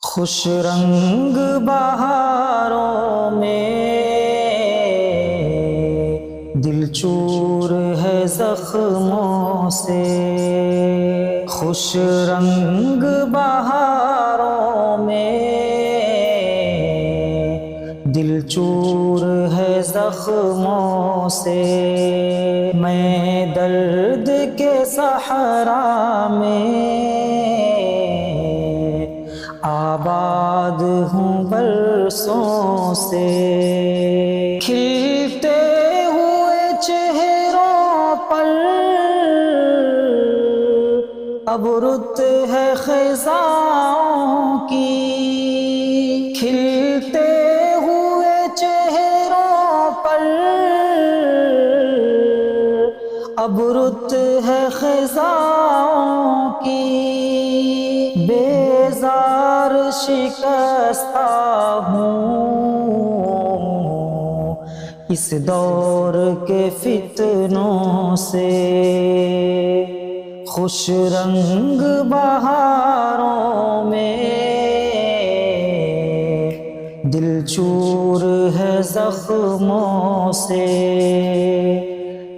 خوش رنگ بہاروں میں دل چور ہے زخموں سے، خوش رنگ بہاروں میں دل چور ہے زخموں سے، میں درد کے صحرا میں آباد ہوں برسوں سے، کھلتے ہوئے چہروں پر اب رت ہے خزاں کی، کھلتے ہوئے چہروں پر اب رت ہے خزاں کی، بیزار شکستہ ہوں اس دور کے فتنوں سے، خوش رنگ بہاروں میں دل چور ہے زخموں سے،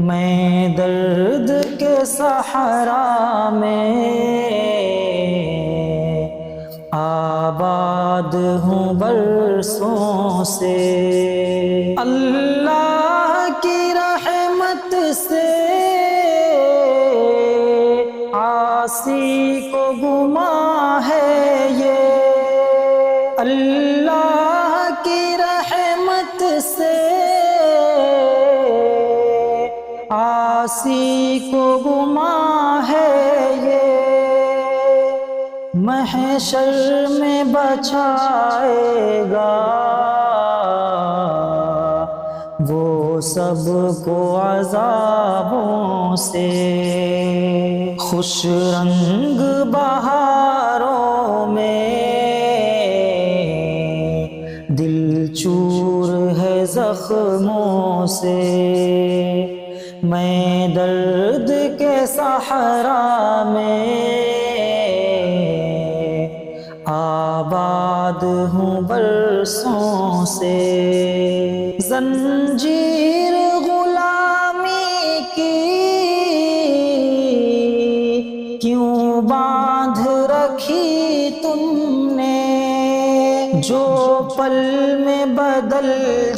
میں درد کے صحرا میں آباد ہوں برسوں سے، اللہ کی رحمت سے عاصی کو گماں ہے یہ، اللہ کی رحمت سے عاصی کو گماں ہے یہ، محشر میں بچائے گا وہ سب کو عذابوں سے، خوش رنگ بہاروں میں دل چور ہے زخموں سے، میں درد کے صحرا میں آباد ہوں برسوں سے، زنجیر غلامی کی کیوں باندھ رکھی تم نے، جو پل میں بدل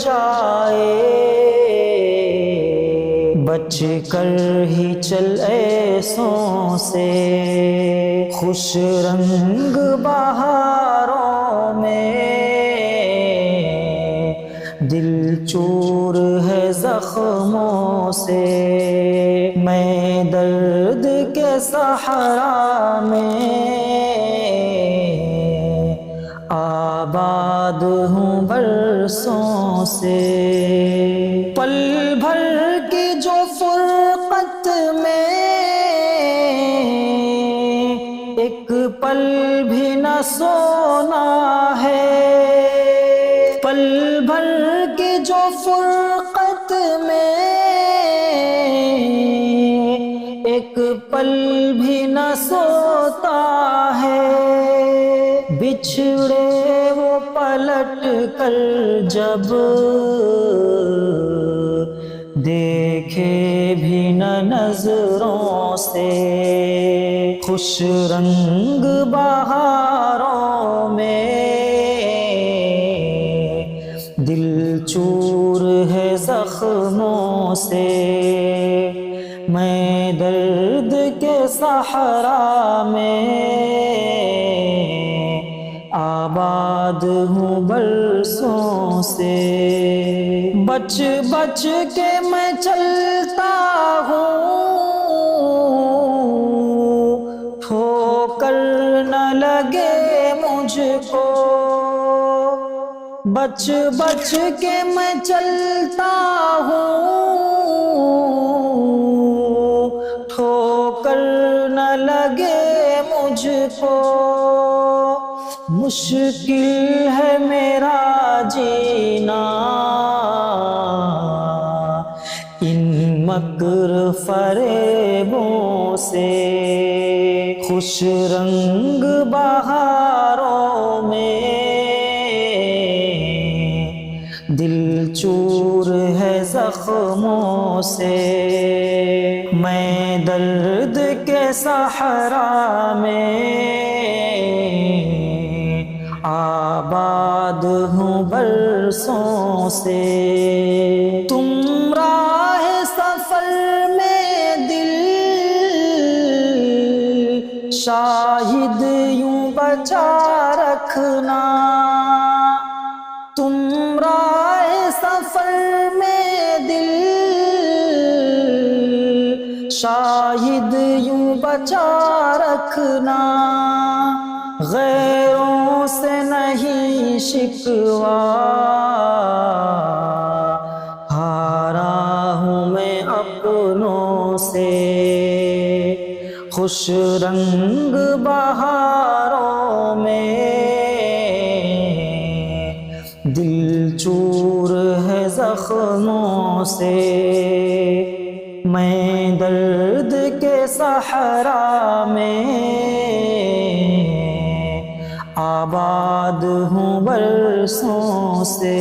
جائے بچ کر ہی چل ایسوں سے، خوش رنگ بہاروں میں دل چور ہے زخموں سے، میں درد کے صحرا میں آباد ہوں برسوں سے، پل بھر کی جو فرقت میں ایک پل بھی نہ سونا ہے، پل بھر کی جو فرقت میں ایک پل بھی نہ سوتا ہے، بچھڑے وہ پلٹ کر جب دیکھے بھی نہ نظروں سے، خوش رنگ بہاروں میں دل چور ہے زخموں سے، میں درد کے صحرا میں آباد ہوں برسوں سے، بچ بچ کے میں چلتا ہوں ٹھوکر نہ لگے مجھ کو، بچ بچ کے میں چلتا ہوں ٹھوکر نہ لگے مجھ کو، مشکل ہے میرا جینا ان مکر فریبوں سے، خوش رنگ بہاروں میں چور ہے زخموں سے، میں درد کے صحرا میں آباد ہوں برسوں سے۔ تم راہ سفر میں دل شاہد یوں بچا رکھنا، تم راہ سفر میں دل شاہد یوں بچا رکھنا، غیروں سے نہیں شکوا ہارا ہوں میں اپنوں سے، خوش رنگ بہاروں میں دل چور ہے زخموں سے، میں درد کے صحرا میں آباد ہوں برسوں سے۔